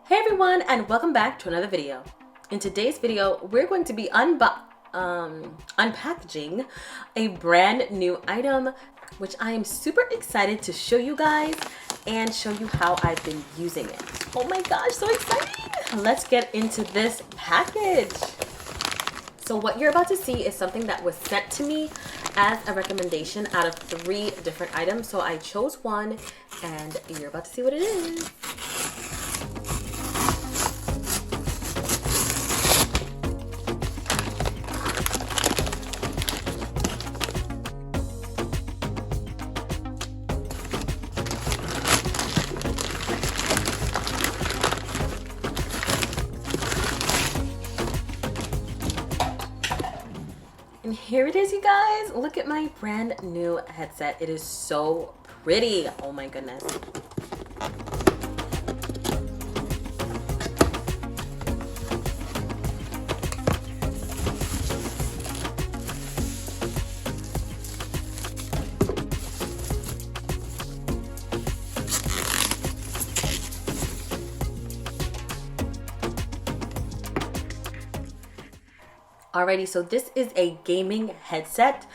Hey everyone, and welcome back to another video. In today's video, we're going to be unpackaging a brand new item, which I am super excited to show you guys and show you how I've been using it. Oh my gosh, so exciting! Let's get into this package. So what you're about to see is something that was sent to me as a recommendation out of 3 different items. So I chose one and you're about to see what it is. And here it is, you guys. Look at my brand new headset. It is so pretty. Oh my goodness. Alrighty, so this is a gaming headset,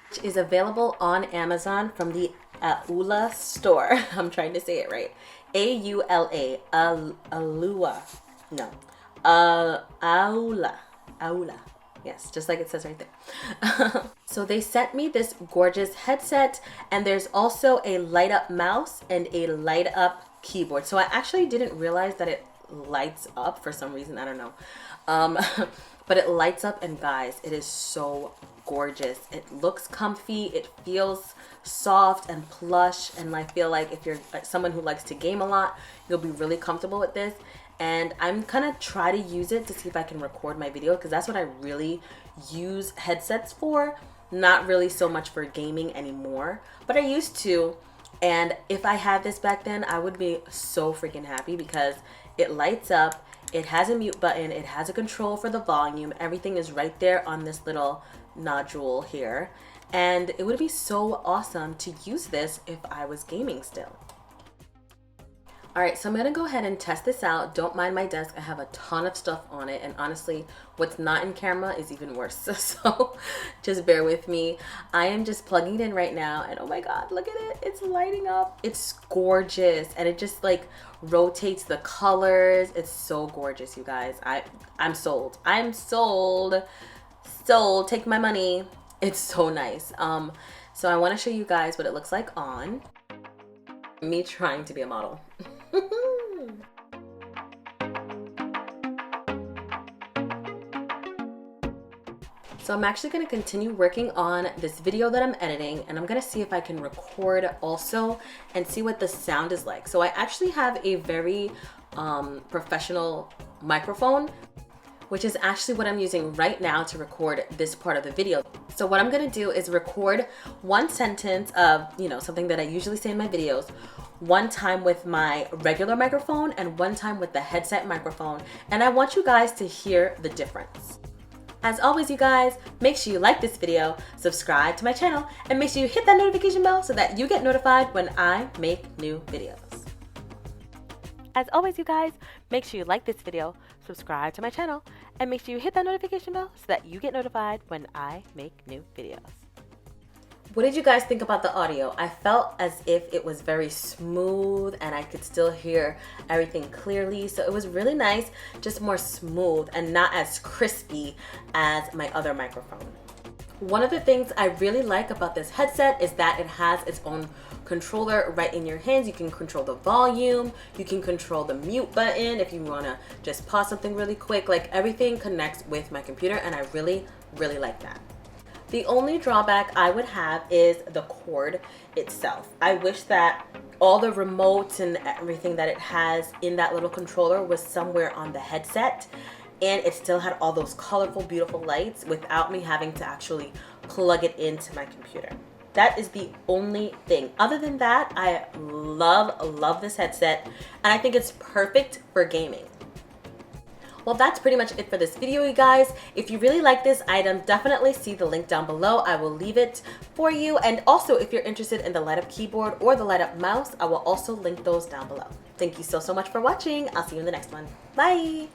which is available on Amazon from the Aula store. I'm trying to say it right. A-U-L-A, Aula. No. Aula. Yes, just like it says right there. So they sent me this gorgeous headset, and there's also a light up mouse and a light up keyboard. So I actually didn't realize that it lights up for some reason. I don't know. But it lights up, and guys, it is so gorgeous. It looks comfy, it feels soft and plush, and I feel like if you're someone who likes to game a lot, you'll be really comfortable with this. And I'm gonna try to use it to see if I can record my video, because that's what I really use headsets for. Not really so much for gaming anymore, but I used to. And if I had this back then, I would be so freaking happy because it lights up. It has a mute button, it has a control for the volume, everything is right there on this little nodule here. And it would be so awesome to use this if I was gaming still. Alright, so I'm gonna go ahead and test this out. Don't mind my desk, I have a ton of stuff on it, and honestly, what's not in camera is even worse. So just bear with me. I am just plugging it in right now, and oh my god, look at it, it's lighting up. It's gorgeous, and it just like rotates the colors. It's so gorgeous, you guys. I'm sold. I'm sold. Sold. Take my money. It's so nice. So I want to show you guys what it looks like on. Me trying to be a model. So I'm actually going to continue working on this video that I'm editing, and I'm going to see if I can record also and see what the sound is like. So I actually have a very professional microphone, which is actually what I'm using right now to record this part of the video. So what I'm going to do is record one sentence of, something that I usually say in my videos, one time with my regular microphone and one time with the headset microphone. And I want you guys to hear the difference. As always, you guys, make sure you like this video, subscribe to my channel, and make sure you hit that notification bell so that you get notified when I make new videos. As always, you guys, make sure you like this video, subscribe to my channel, and make sure you hit that notification bell so that you get notified when I make new videos. What did you guys think about the audio? I felt as if it was very smooth and I could still hear everything clearly. So it was really nice, just more smooth and not as crispy as my other microphone. One of the things I really like about this headset is that it has its own controller right in your hands. You can control the volume, you can control the mute button if you want to just pause something really quick. Like, everything connects with my computer, and I really like that. The only drawback I would have is the cord itself. I wish that all the remotes and everything that it has in that little controller was somewhere on the headset, and it still had all those colorful, beautiful lights without me having to actually plug it into my computer. That is the only thing. Other than that, I love this headset, and I think it's perfect for gaming. Well, that's pretty much it for this video, you guys. If you really like this item, definitely see the link down below. I will leave it for you. And also, if you're interested in the light up keyboard or the light up mouse, I will also link those down below. Thank you so much for watching. I'll see you in the next one. Bye.